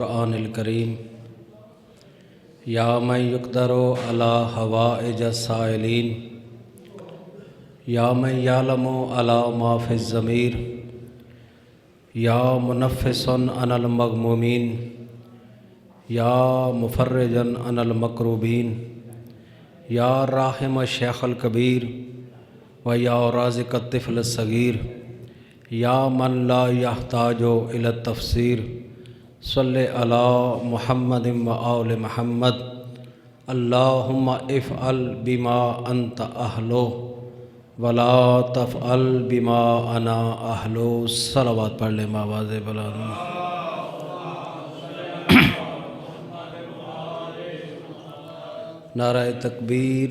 قرآن الکریم یا من یقدر علی حوائج السائلین یا من یعلم علی ما فی الضمیر یا منفس عن المغمومین یا مفرجا عن المکروبین یا راحم الشیخ الکبیر و یا رازق الطفل الصغیر یا من لا یحتاج الی التفسیر صلی علی محمد و آل محمد اللہم افعل بما انت اہلو ولا تفعل بما انا اہلو۔ صلوات پڑھ لیں آواز بلند۔ نعرہ تکبیر،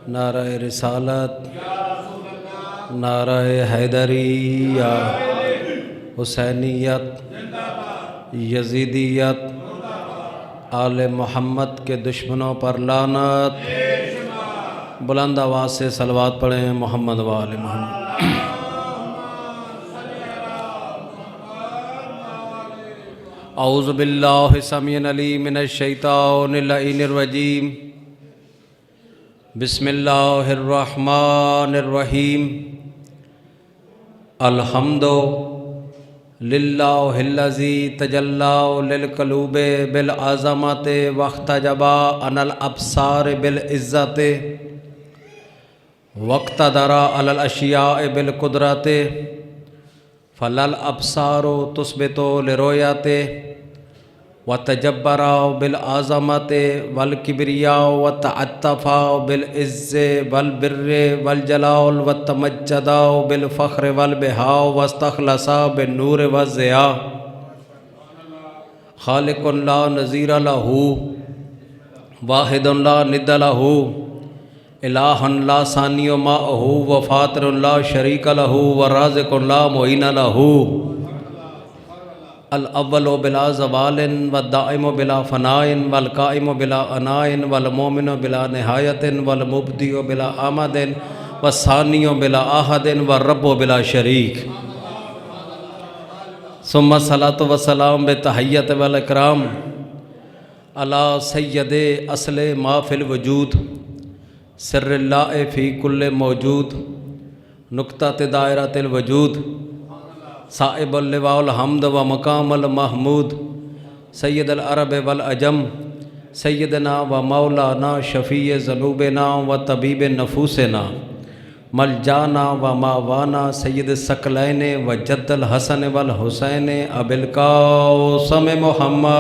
نعرہ رسالت، نعرہ حیدریہ، حسینیت، یزیدیت، آل محمد کے دشمنوں پر لعنت۔ بلند آواز سے صلوات پڑھیں محمد و آل محمد۔ اعوذ باللہ السمیع العلیم من الشیطان اللعین الرجیم، بسم اللہ الرحمن الرحیم۔ الحمد للہ الذی تجلی للقلوب بالعظمت واحتجب عن الابصار بالعزت واقتدر علی الاشیاء بالقدرت فلا الابصار تثبت لرؤیت وتجبر بالعظمت والکبریاء وتعطف بالعز والبر والجلال وتمجد بالفخر والبہاء واستخلص بالنور والضیاء خالق لا نظیر له واحد لا ند له الہ لا ثانی معه وفاطر لا شریک له ورازق لا معین له الاول بلا زوال والدائم بلا فناء والقائم بلا عناء والمؤمن بلا نہایت والمبدی بلا آمد والثانی بلا آحد والرب بلا شریک۔ ثم الصلاة والسلام بتحیت والاکرام علی سید اصل ما فی الوجود سر اللہ فی کل موجود نقطہ دائرۃ الوجود صاحب اللواء الحمد و مقام المحمود سید العرب والعجم سیدنا و مولانا شفیع ذنوبنا و طبیب نفوسنا ملجانا و ماوانا سید الثقلین و جد الحسن والحسین ابی القاسم محمد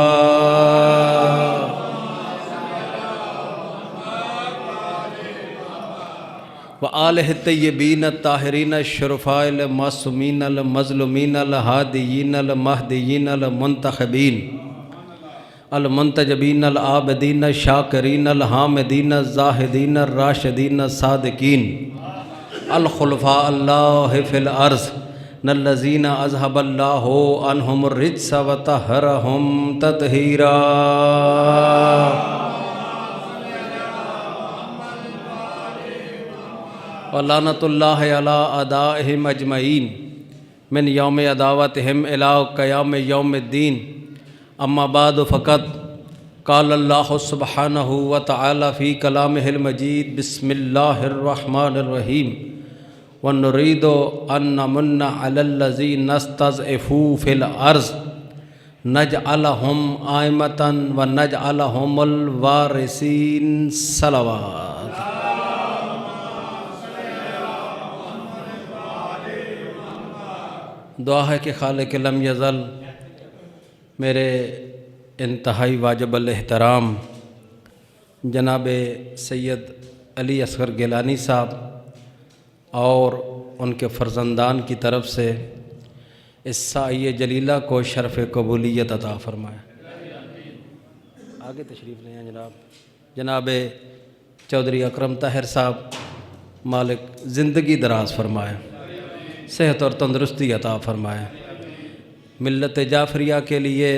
وآلہ الطیبین الطاہرین الشرفاء المعصومین المظلومین الہادیین المہدیین المنتخبین المنتجبین العابدین الشاکرین الحامدین الزاہدین الراشدین الصادقین الخلفاء اللہ فی الارض الذین اذھب اللہ عنہم الرجس وطہرہم تطہیرا۔ ولعنۃ اللہ علی اعدائہم اجمعین من یوم عداوتہم الی قیام یوم الدین۔ اما بعد فقط قال اللہ سبحانہ وتعالی فی کلامہ المجید بسم اللہ الرحمن الرحیم ونرید ان نمن علی الذین استضعفوا فی الارض نجعلہم ائمۃ ونجعلہم الوارثین۔ صلوات۔ دعا ہے کہ خالق لم یزل میرے انتہائی واجب الاحترام جناب سید علی اصغر گیلانی صاحب اور ان کے فرزندان کی طرف سے اس سعی جلیلہ کو شرف قبولیت عطا فرمائے۔ آگے تشریف لیں جناب چودھری اکرم طاہر صاحب، مالک زندگی دراز فرمائے، صحت اور تندرستی عطا فرمائے۔ ملت جعفریہ کے لیے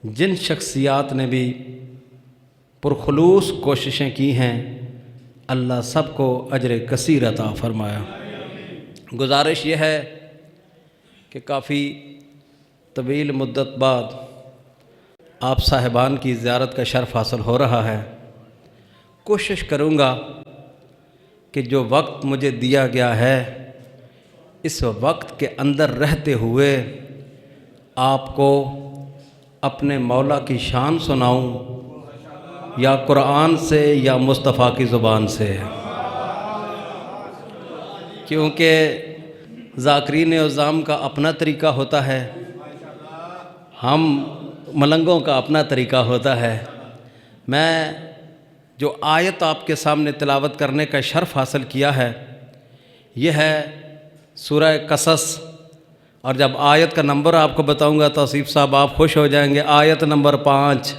جن شخصیات نے بھی پرخلوص کوششیں کی ہیں اللہ سب کو اجر کثیر عطا فرمایا۔ گزارش یہ ہے کہ کافی طویل مدت بعد آپ صاحبان کی زیارت کا شرف حاصل ہو رہا ہے۔ کوشش کروں گا کہ جو وقت مجھے دیا گیا ہے اس وقت کے اندر رہتے ہوئے آپ کو اپنے مولا کی شان سناؤں، یا قرآن سے یا مصطفیٰ کی زبان سے، کیونکہ ذاکرین عظام کا اپنا طریقہ ہوتا ہے، ہم ملنگوں کا اپنا طریقہ ہوتا ہے۔ میں جو آیت آپ کے سامنے تلاوت کرنے کا شرف حاصل کیا ہے یہ ہے سورہ قصص، اور جب آیت کا نمبر آپ کو بتاؤں گا توصیف صاحب آپ خوش ہو جائیں گے۔ آیت نمبر 5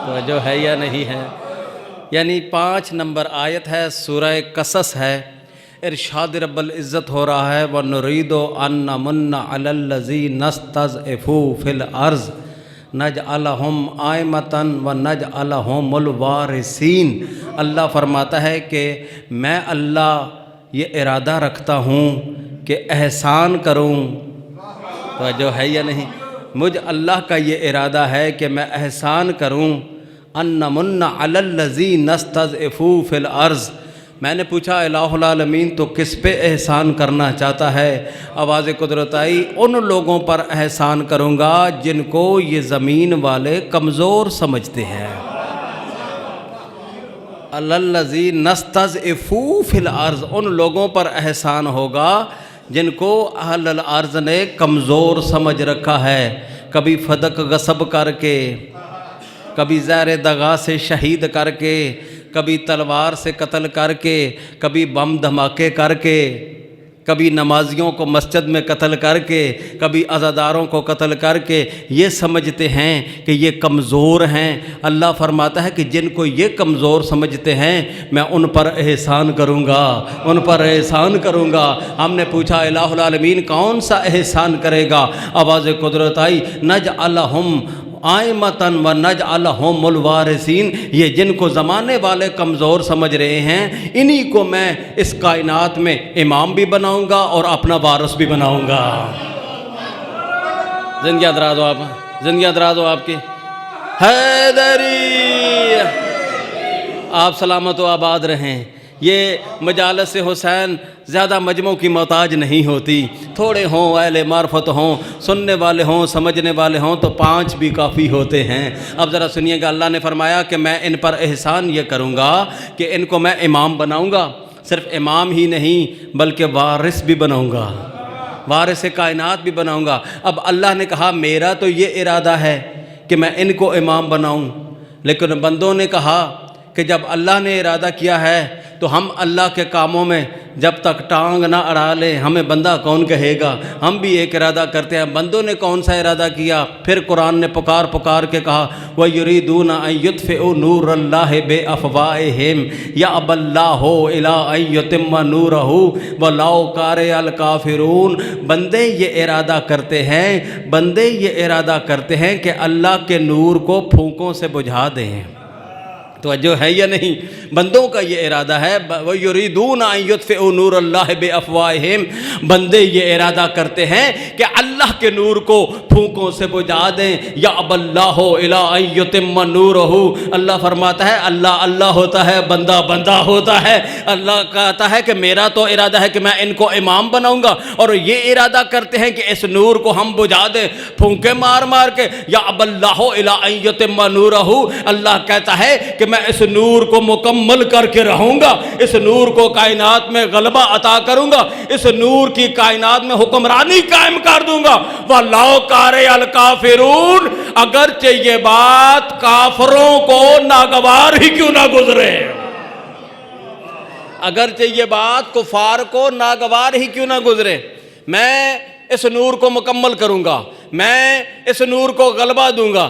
تو جو ہے یا نہیں ہے، یعنی 5 نمبر آیت ہے، سورہ قصص ہے۔ ارشاد رب العزت ہو رہا ہے وَنُرِيدُ أَن نَّمُنَّ عَلَى الَّذِينَ اسْتَضْعِفُوا فِي الْأَرْضِ نَجْعَلَهُمْ آئِمَةً وَنَجْعَلَهُمُ الْوَارِثِينَ۔ اللہ فرماتا ہے کہ میں اللہ یہ ارادہ رکھتا ہوں کہ احسان کروں، تو جو ہے یا نہیں، مجھ اللہ کا یہ ارادہ ہے کہ میں احسان کروں۔ أَن نَّمُنَّ عَلَى الَّذِينَ اسْتَضْعِفُوا فِي الْأَرْضِ، میں نے پوچھا الہ العالمین تو کس پہ احسان کرنا چاہتا ہے؟ آواز قدرت آئی، ان لوگوں پر احسان کروں گا جن کو یہ زمین والے کمزور سمجھتے ہیں۔ الذین نستضعفوا فی الارض، ان لوگوں پر احسان ہوگا جن کو اہل الارض نے کمزور سمجھ رکھا ہے، کبھی فدق غصب کر کے، کبھی زہر دغا سے شہید کر کے، کبھی تلوار سے قتل کر کے، کبھی بم دھماکے کر کے، کبھی نمازیوں کو مسجد میں قتل کر کے، کبھی عزاداروں کو قتل کر کے، یہ سمجھتے ہیں کہ یہ کمزور ہیں۔ اللہ فرماتا ہے کہ جن کو یہ کمزور سمجھتے ہیں میں ان پر احسان کروں گا، ان پر احسان کروں گا۔ ہم نے پوچھا الہ العالمین کون سا احسان کرے گا؟ آواز قدرت آئی نجعلہم آئمتاً ونجعلہم الوارثین، یہ جن کو زمانے والے کمزور سمجھ رہے ہیں انہی کو میں اس کائنات میں امام بھی بناؤں گا اور اپنا وارث بھی بناؤں گا۔ زندگیاں دراز ہو آپ، زندگیاں دراز ہو آپ کی۔ حیدری آپ سلامت و آباد رہیں۔ یہ مجالس حسین زیادہ مجموع کی محتاج نہیں ہوتی، تھوڑے ہوں اہل معرفت ہوں، سننے والے ہوں، سمجھنے والے ہوں تو 5 بھی کافی ہوتے ہیں۔ اب ذرا سنیے گا، اللہ نے فرمایا کہ میں ان پر احسان یہ کروں گا کہ ان کو میں امام بناؤں گا، صرف امام ہی نہیں بلکہ وارث بھی بناؤں گا، وارث کائنات بھی بناؤں گا۔ اب اللہ نے کہا میرا تو یہ ارادہ ہے کہ میں ان کو امام بناؤں، لیکن بندوں نے کہا کہ جب اللہ نے ارادہ کیا ہے تو ہم اللہ کے کاموں میں جب تک ٹانگ نہ اڑا لیں ہمیں بندہ کون کہے گا؟ ہم بھی ایک ارادہ کرتے ہیں۔ بندوں نے کون سا ارادہ کیا؟ پھر قرآن نے پکار کے کہا وَيُرِيدُونَ أَن يُطْفِئُوا نُورَ اللَّهِ بِأَفْوَاهِهِمْ يَأْبَى اللَّهُ إِلَّا أَن يُتِمَّ نُورَهُ وَلَوْ كَرِهَ الْكَافِرُونَ۔ بندے یہ ارادہ کرتے ہیں، بندے یہ ارادہ کرتے ہیں کہ اللہ کے نور کو پھونکوں سے بجھا دیں۔ توجہ ہے یا نہیں؟ بندوں کا یہ ارادہ ہے وَيُرِيدُونَ أَن يُطْفِئُوا نُورَ اللَّهِ بِأَفْوَاهِهِمْ، بندے یہ ارادہ کرتے ہیں کہ اللہ کے نور کو پھونکوں سے بجھا دیں۔ يَأْبَى اللَّهُ إِلَّا أَن يُتِمَّ نُورَهُ، اللہ فرماتا ہے اللہ اللہ ہوتا ہے، بندہ بندہ ہوتا ہے۔ اللہ کہتا ہے کہ میرا تو ارادہ ہے کہ میں ان کو امام بناؤں گا، اور یہ ارادہ کرتے ہیں کہ اس نور کو ہم بجھا دیں پھونکے مار مار کے۔ يَأْبَى اللَّهُ إِلَّا أَن يُتِمَّ نُورَهُ، اللہ کہتا ہے کہ میں اس نور کو مکمل کر کے رہوں گا، اس نور کو کائنات میں غلبہ عطا کروں گا، اس نور کی کائنات میں حکمرانی قائم کر دوں گا۔ وَلَوْ كَرِهَ الْكَافِرُونَ، اگرچہ یہ بات کافروں کو ناگوار ہی کیوں نہ گزرے، اگرچہ یہ بات کفار کو ناگوار ہی کیوں نہ گزرے، میں اس نور کو مکمل کروں گا، میں اس نور کو غلبہ دوں گا۔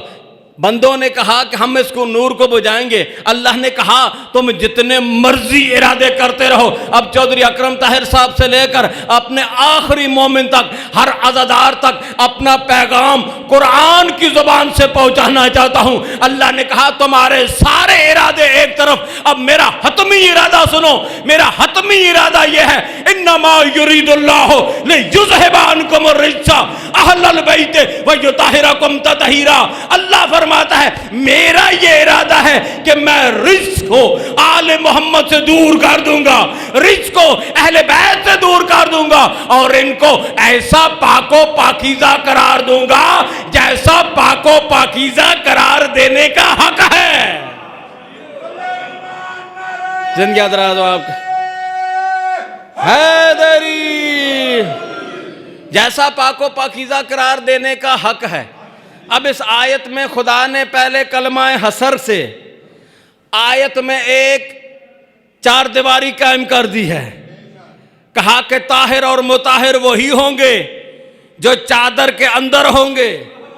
بندوں نے کہا کہ ہم اس کو نور کو بجھائیں گے، اللہ نے کہا تم جتنے مرضی ارادے کرتے رہو۔ اب چودھری اکرم طاہر صاحب سے لے کر اپنے آخری مومن تک، ہر عزادار تک اپنا پیغام قرآن کی زبان سے پہنچانا چاہتا ہوں۔ اللہ نے کہا تمہارے سارے ارادے ایک طرف، اب میرا حتمی ارادہ سنو۔ میرا حتمی ارادہ یہ ہے، انما یرید اللہ لیذھب عنکم الرجس اہل البیت ویطہرکم تطہیرا۔ اللہ فرماتا ہے میرا یہ ارادہ ہے کہ میں رجس کو آل محمد سے دور کر دوں گا، رجس کو اہل بیت سے دور کر دوں گا، اور ان کو ایسا پاک و پاکیزہ قرار دوں گا جیسا پاک و پاکیزہ قرار دینے کا حق ہے۔ زندگی دراز ہو آپ کا حیدری، جیسا پاک و پاکیزہ قرار دینے کا حق ہے۔ اب اس آیت میں خدا نے پہلے کلمہ حصر سے آیت میں ایک چار دیواری قائم کر دی ہے۔ کہا کہ طاہر اور مطہر وہی ہوں گے جو چادر کے اندر ہوں گے،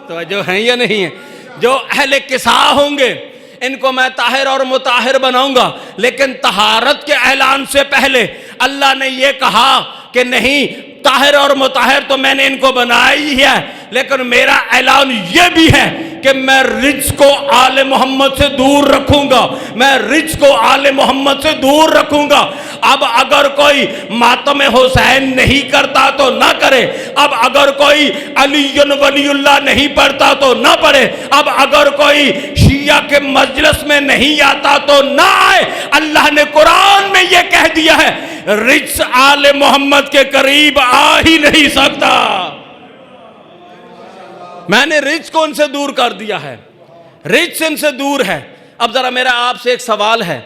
توجہ ہیں یا نہیں ہے، جو اہل کساء ہوں گے ان کو میں طاہر اور مطہر بناؤں گا۔ لیکن طہارت کے اعلان سے پہلے اللہ نے یہ کہا کہ نہیں، طاہر اور مطہر تو میں نے ان کو بنایا ہی ہے، لیکن میرا اعلان یہ بھی ہے کہ میں رجس کو آل محمد سے دور رکھوں گا، میں رجس کو آل محمد سے دور رکھوں گا۔ اب اگر کوئی ماتم حسین نہیں کرتا تو نہ کرے، اب اگر کوئی علی ولی اللہ نہیں پڑھتا تو نہ پڑھے، اب اگر کوئی شیعہ کے مجلس میں نہیں آتا تو نہ آئے۔ اللہ نے قرآن میں یہ کہہ دیا ہے رجس آل محمد کے قریب آ ہی نہیں سکتا۔ میں نے رجس کو ان سے دور کر دیا ہے، رجس ان سے دور ہے۔ اب ذرا میرا آپ سے ایک سوال ہے،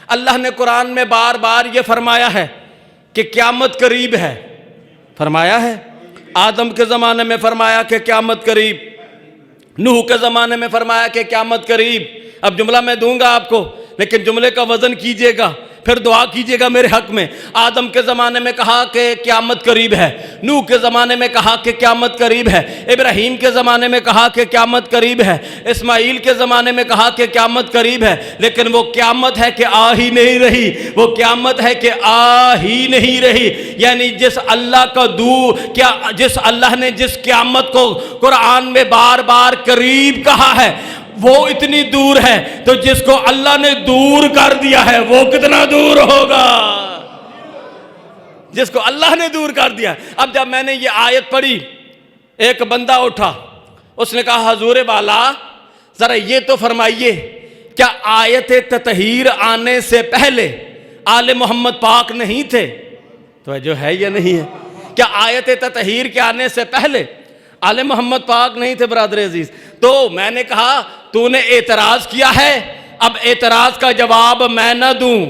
اللہ نے قرآن میں بار بار یہ فرمایا ہے کہ قیامت قریب ہے، فرمایا ہے، آدم کے زمانے میں فرمایا کہ قیامت قریب، نوح کے زمانے میں فرمایا کہ قیامت قریب۔ اب جملہ میں دوں گا آپ کو، لیکن جملے کا وزن کیجئے گا، پھر دعا کیجئے گا میرے حق میں۔ آدم کے زمانے میں کہا کہ قیامت قریب ہے، نوح کے زمانے میں کہا کہ قیامت قریب ہے، ابراہیم کے زمانے میں کہا کہ قیامت قریب ہے، اسماعیل کے زمانے میں کہا کہ قیامت قریب ہے، لیکن وہ قیامت ہے کہ آ ہی نہیں رہی، وہ قیامت ہے کہ آ ہی نہیں رہی۔ یعنی جس اللہ کا جس اللہ نے جس قیامت کو قرآن میں بار بار قریب کہا ہے وہ اتنی دور ہے، تو جس کو اللہ نے دور کر دیا ہے وہ کتنا دور ہوگا، جس کو اللہ نے دور کر دیا۔ اب جب میں نے یہ آیت پڑھی، ایک بندہ اٹھا، اس نے کہا حضور والا ذرا یہ تو فرمائیے، کیا آیت تطہیر آنے سے پہلے آل محمد پاک نہیں تھے؟ تو جو ہے یا نہیں ہے، کیا آیت تطہیر کے آنے سے پہلے آل محمد پاک نہیں تھے؟ برادر عزیز، تو میں نے کہا تو نے اعتراض کیا ہے، اب اعتراض کا جواب میں نہ دوں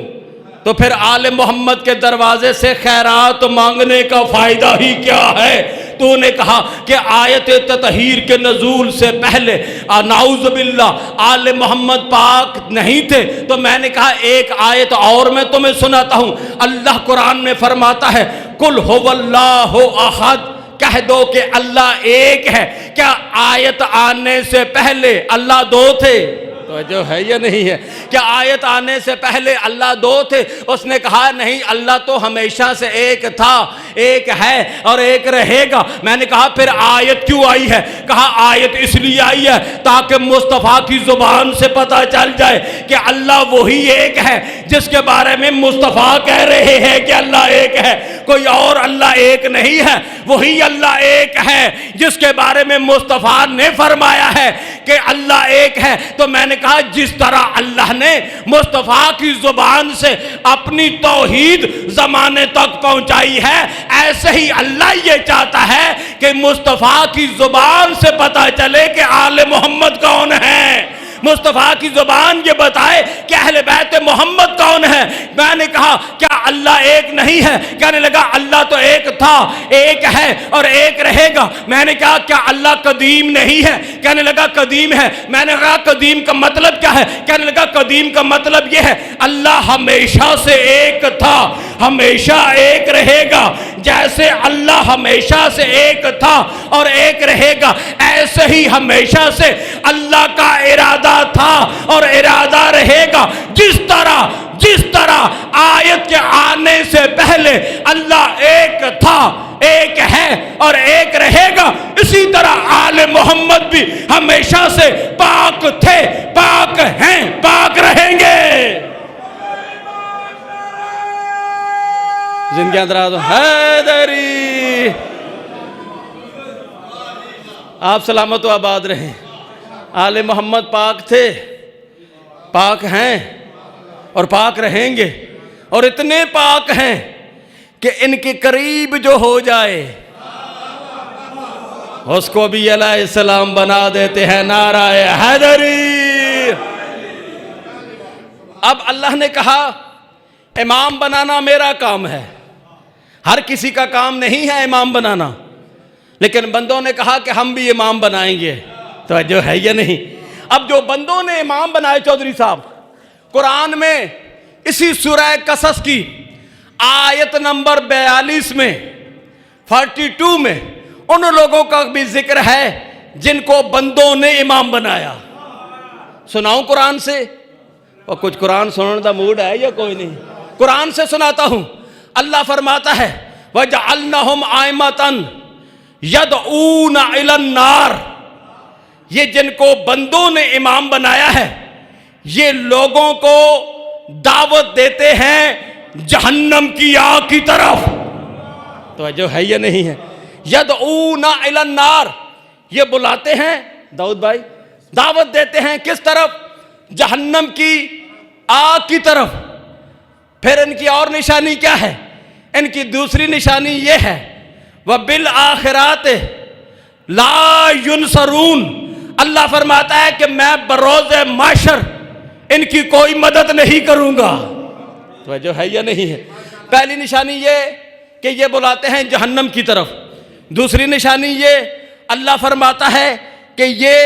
تو پھر آل محمد کے دروازے سے خیرات مانگنے کا فائدہ ہی کیا ہے؟ تو نے کہا کہ آیت تطہیر کے نزول سے پہلے نعوذ باللہ آل محمد پاک نہیں تھے، تو میں نے کہا ایک آیت اور میں تمہیں سناتا ہوں۔ اللہ قرآن میں فرماتا ہے قل هو اللہ احد، کہہ دو کہ اللہ ایک ہے۔ کیا آیت آنے سے پہلے اللہ دو تھے؟ جو ہے یا نہیں ہے، کیا آیت آنے سے پہلے اللہ دو تھے؟ اس نے کہا نہیں، اللہ تو ہمیشہ سے ایک تھا، ایک ہے اور ایک رہے گا۔ میں نے کہا پھر آیت کیوں آئی ہے؟ کہا آیت اس لیے آئی ہے تاکہ مصطفیٰ کی زبان سے پتہ چل جائے کہ اللہ وہی ایک ہے جس کے بارے میں مصطفیٰ کہہ رہے ہیں کہ اللہ ایک ہے، کوئی اور اللہ ایک نہیں ہے، وہی اللہ ایک ہے جس کے بارے میں مصطفیٰ نے فرمایا ہے کہ اللہ ایک ہے۔ تو میں نے کہا جس طرح اللہ نے مصطفیٰ کی زبان سے اپنی توحید زمانے تک پہنچائی ہے، ایسے ہی اللہ یہ چاہتا ہے کہ مصطفیٰ کی زبان سے پتہ چلے کہ آل محمد کون ہے، مصطفیٰ کی زبان یہ بتائے کہ اہل بیت محمد کون ہے۔ میں نے کہا کیا اللہ ایک نہیں ہے؟ کہنے لگا اللہ تو ایک تھا، ایک ہے اور ایک رہے گا۔ میں نے کہا کیا اللہ قدیم نہیں ہے؟ کہنے لگا قدیم ہے۔ میں نے کہا قدیم کا مطلب کیا ہے؟ کہنے لگا قدیم کا مطلب یہ ہے اللہ ہمیشہ سے ایک تھا، ہمیشہ ایک رہے گا۔ جیسے اللہ ہمیشہ سے ایک تھا اور ایک رہے گا، ایسے ہی ہمیشہ سے اللہ کا ارادہ تھا اور ارادہ رہے گا۔ جس طرح آیت کے آنے سے پہلے اللہ ایک تھا، ایک ہے اور ایک رہے گا، اسی طرح آل محمد بھی ہمیشہ سے پاک تھے، پاک ہیں، پاک رہیں گے۔ زندگیاں دراز حیدری، آپ سلامت و آباد رہیں۔ آل محمد پاک تھے، پاک ہیں اور پاک رہیں گے، اور اتنے پاک ہیں کہ ان کے قریب جو ہو جائے اس کو بھی علیہ السلام بنا دیتے ہیں۔ نعرہ حیدری۔ اب اللہ نے کہا امام بنانا میرا کام ہے، ہر کسی کا کام نہیں ہے امام بنانا، لیکن بندوں نے کہا کہ ہم بھی امام بنائیں گے۔ توجہ ہے یا نہیں؟ اب جو بندوں نے امام بنائے چودھری صاحب، قرآن میں اسی سورہ قصص کی آیت نمبر 42 میں 42 میں ان لوگوں کا بھی ذکر ہے جن کو بندوں نے امام بنایا۔ سناؤں قرآن سے؟ اور کچھ قرآن سننے دا موڈ ہے یا کوئی نہیں؟ قرآن سے سناتا ہوں۔ اللہ فرماتا ہے وَجَعَلْنَهُمْ آئِمَةً يَدْعُونَ إِلَى النَّارِ، یہ جن کو بندوں نے امام بنایا ہے یہ لوگوں کو دعوت دیتے ہیں جہنم کی آگ کی طرف۔ توجہ ہے یا نہیں ہے؟ یدعون الی النار، یہ بلاتے ہیں داؤد بھائی، دعوت دیتے ہیں کس طرف؟ جہنم کی آگ کی طرف۔ پھر ان کی اور نشانی کیا ہے؟ ان کی دوسری نشانی یہ ہے وَبِالْآخِرَاتِ لَا يُنصَرُونَ، اللہ فرماتا ہے کہ میں بروز محشر ان کی کوئی مدد نہیں کروں گا۔ توجہ ہے یا نہیں ہے؟ پہلی نشانی یہ کہ یہ بلاتے ہیں جہنم کی طرف، دوسری نشانی یہ اللہ فرماتا ہے کہ یہ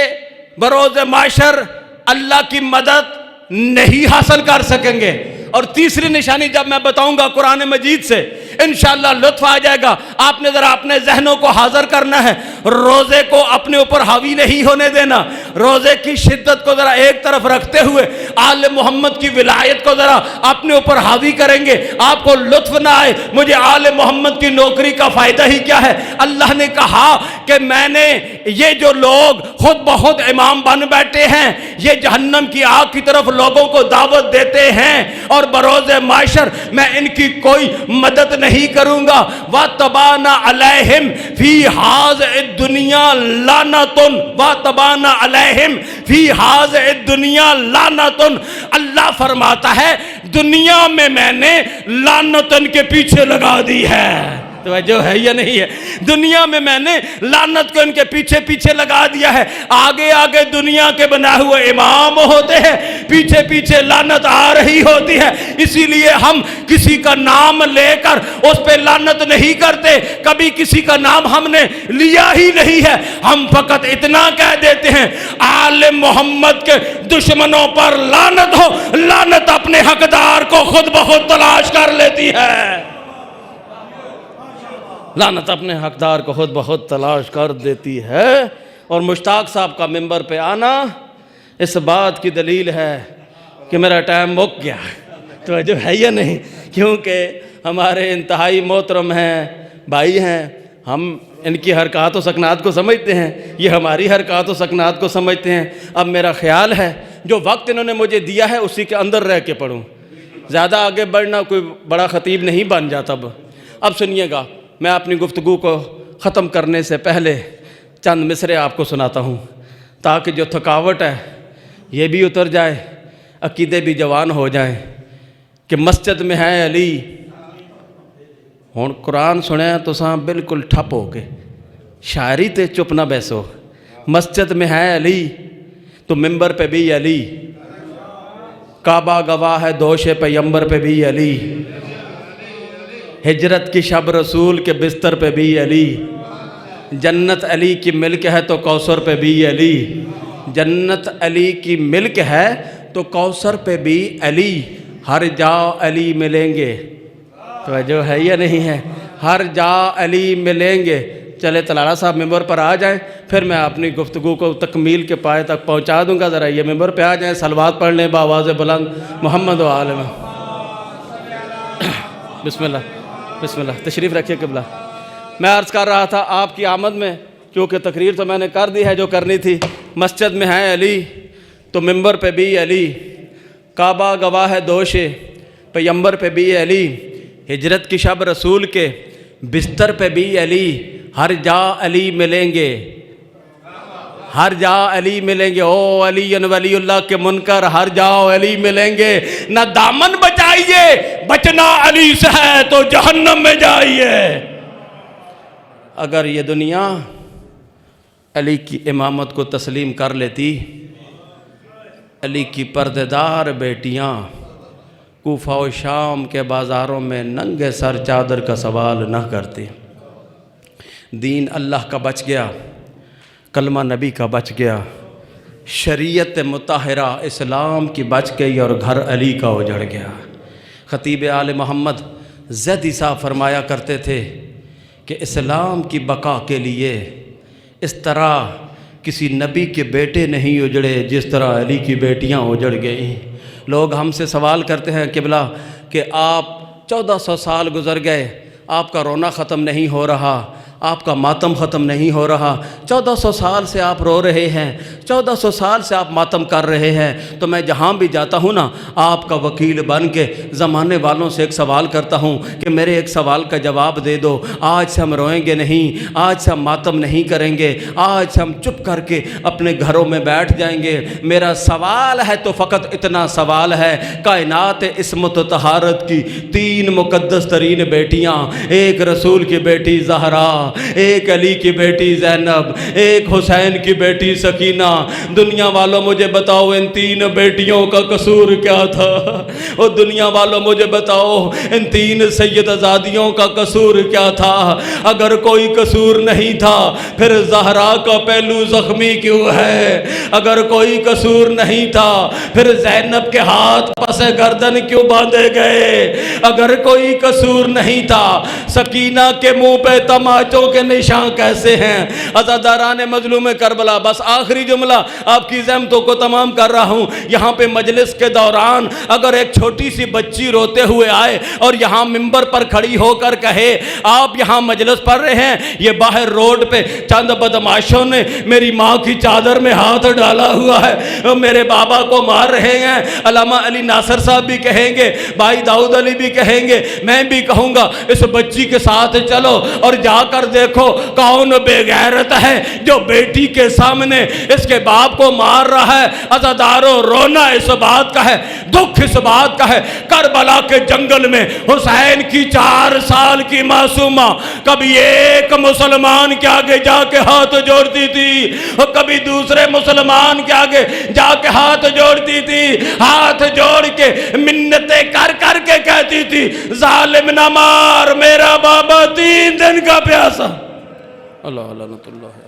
بروز محشر اللہ کی مدد نہیں حاصل کر سکیں گے، اور تیسری نشانی جب میں بتاؤں گا قرآن مجید سے انشاءاللہ لطف آ جائے گا۔ آپ نے ذرا اپنے ذہنوں کو حاضر کرنا ہے، روزے کو اپنے اوپر حاوی نہیں ہونے دینا، روزے کی شدت کو ذرا ایک طرف رکھتے ہوئے آل محمد کی ولایت کو ذرا اپنے اوپر حاوی کریں گے۔ آپ کو لطف نہ آئے مجھے آل محمد کی نوکری کا فائدہ ہی کیا ہے؟ اللہ نے کہا کہ میں نے یہ جو لوگ خود بخود امام بن بیٹھے ہیں یہ جہنم کی آگ کی طرف لوگوں کو دعوت دیتے ہیں، اور بروز معاشر میں ان کی کوئی مدد نہیں کروں گا۔ وَتَبَانَ عَلَيْهِمْ فِي هَذِهِ الدُّنْيَا لَعْنَةٌ وَتَبَانَ عَلَيْهِمْ فِي هَذِهِ الدُّنْيَا لَعْنَةٌ، اللہ فرماتا ہے دنیا میں میں نے لعنت ان کے پیچھے لگا دی ہے۔ توجہ ہے یا نہیں ہے؟ دنیا میں میں نے لعنت کو ان کے پیچھے پیچھے لگا دیا ہے۔ آگے آگے دنیا کے بنا ہوئے امام ہوتے ہیں، پیچھے پیچھے لعنت آ رہی ہوتی ہے۔ اسی لیے ہم کسی کا نام لے کر اس پہ لعنت نہیں کرتے، کبھی کسی کا نام ہم نے لیا ہی نہیں ہے۔ ہم فقط اتنا کہہ دیتے ہیں آل محمد کے دشمنوں پر لعنت ہو، لعنت اپنے حقدار کو خود بخود تلاش کر لیتی ہے۔ لعنت اپنے حقدار کو خود بخود تلاش کر دیتی ہے۔ اور مشتاق صاحب کا ممبر پہ آنا اس بات کی دلیل ہے کہ میرا ٹائم مک گیا۔ توجہ ہے یا نہیں؟ کیونکہ ہمارے انتہائی محترم ہیں، بھائی ہیں، ہم ان کی حرکات و سکنات کو سمجھتے ہیں، یہ ہماری حرکات و سکنات کو سمجھتے ہیں۔ اب میرا خیال ہے جو وقت انہوں نے مجھے دیا ہے اسی کے اندر رہ کے پڑھوں، زیادہ آگے بڑھنا کوئی بڑا خطیب نہیں بن جاتا۔ اب سنیے گا، میں اپنی گفتگو کو ختم کرنے سے پہلے چند مصرے آپ کو سناتا ہوں تاکہ جو تھکاوٹ ہے یہ بھی اتر جائے، عقیدے بھی جوان ہو جائیں۔ کہ مسجد میں ہے علی، ہوں قرآن سنیا تو ساں بالکل ٹھپ ہو کے شاعری تے چپ نہ بیسو۔ مسجد میں ہے علی تو ممبر پہ بھی علی، کعبہ گواہ ہے دوش پیمبر پہ بھی علی، ہجرت کی شب رسول کے بستر پہ بھی علی، جنت علی کی ملک ہے تو کوثر پہ بھی علی، جنت علی کی ملک ہے تو کوثر پہ بھی علی، ہر جا علی ملیں گے، توجہ ہے یا نہیں ہے؟ ہر جا علی ملیں گے۔ چلے طلالہ صاحب ممبر پر آ جائیں، پھر میں اپنی گفتگو کو تکمیل کے پائے تک پہنچا دوں گا۔ ذرا یہ ممبر پہ آ جائیں، صلوات پڑھ لیں بآواز بلند محمد و آل محمد۔ بسم اللہ بسم اللہ، تشریف رکھیے قبلہ۔ میں عرض کر رہا تھا آپ کی آمد میں، کیونکہ تقریر تو میں نے کر دی ہے جو کرنی تھی، مسجد میں ہے علی تو ممبر پہ بھی علی، کعبہ گواہ ہے دوش پیمبر پہ بھی علی، ہجرت کی شب رسول کے بستر پہ بھی علی، ہر جا علی ملیں گے، ہر جا علی ملیں گے۔ او علی ولی اللہ کے منکر، ہر جاؤ علی ملیں گے۔ نہ دامن بچائیے، بچنا علی سے ہے تو جہنم میں جائیے۔ اگر یہ دنیا علی کی امامت کو تسلیم کر لیتی، علی کی پردے دار بیٹیاں کوفہ و شام کے بازاروں میں ننگے سر چادر کا سوال نہ کرتی۔ دین اللہ کا بچ گیا، کلمہ نبی کا بچ گیا، شریعت مطہرہ اسلام کی بچ گئی اور گھر علی کا اجڑ گیا۔ خطیب آل محمد زیدی صاحب فرمایا کرتے تھے کہ اسلام کی بقا کے لیے اس طرح کسی نبی کے بیٹے نہیں اجڑے جس طرح علی کی بیٹیاں اجڑ گئیں۔ لوگ ہم سے سوال کرتے ہیں قبلہ کہ آپ 1400 سال گزر گئے، آپ کا رونا ختم نہیں ہو رہا، آپ کا ماتم ختم نہیں ہو رہا، 1400 سال سے آپ رو رہے ہیں، 1400 سال سے آپ ماتم کر رہے ہیں، تو میں جہاں بھی جاتا ہوں نا آپ کا وکیل بن کے زمانے والوں سے ایک سوال کرتا ہوں کہ میرے ایک سوال کا جواب دے دو۔ آج سے ہم روئیں گے نہیں، آج سے ہم ماتم نہیں کریں گے، آج سے ہم چپ کر کے اپنے گھروں میں بیٹھ جائیں گے۔ میرا سوال ہے تو فقط اتنا سوال ہے، کائنات عصمت و طہارت کی 3 مقدس ترین بیٹیاں، ایک رسول کی بیٹی زہرا، ایک علی کی بیٹی زینب، ایک حسین کی بیٹی سکینہ۔ دنیا والوں مجھے بتاؤ ان 3 بیٹیوں کا قصور کیا تھا؟ اور دنیا والوں مجھے بتاؤ ان 3 سیدزادیوں کا قصور کیا تھا؟ اگر کوئی قصور نہیں تھا پھر زہرا کا پہلو زخمی کیوں ہے؟ اگر کوئی قصور نہیں تھا پھر زینب کے ہاتھ پس گردن کیوں باندھے گئے؟ اگر کوئی قصور نہیں تھا سکینہ کے منہ پہ تماچوں کے نشان کیسے ہیں؟ عزاداران مظلوم کربلا، بس آخری جملہ آپ کی زحمتوں کو تمام کر رہا ہوں۔ یہاں پہ مجلس کے دوران اگر ایک چھوٹی سی بچی روتے ہوئے آئے اور یہاں ممبر پر کھڑی ہو کر کہے آپ یہاں مجلس پڑھ رہے ہیں، یہ باہر روڈ پہ چند بدماشوں نے میری ماں کی چادر میں ہاتھ ڈالا ہوا ہے، میرے بابا کو مار رہے ہیں، علامہ علی ناصر صاحب بھی کہیں گے، بھائی داؤد علی بھی کہیں گے، میں بھی کہوں گا، اس بچی کے ساتھ چلو اور جا کر دیکھو کون بے غیرت ہے جو بیٹی کے سامنے اس کے باپ کو مار رہا ہے۔ عزادارو، رونا اس بات کا ہے، دکھ اس بات کا ہے، کربلا کے جنگل میں حسین کی 4 سال کی معصومہ کبھی ایک مسلمان کے آگے جا کے ہاتھ جوڑتی تھی اور کبھی دوسرے مسلمان کے آگے جا کے ہاتھ جوڑتی تھی، ہاتھ جوڑ کے منتیں کر کر کے کہتی تھی ظالم نہ مار، میرا بابا 3 دن کا پیاسا۔ اللہ لعنت اللہ۔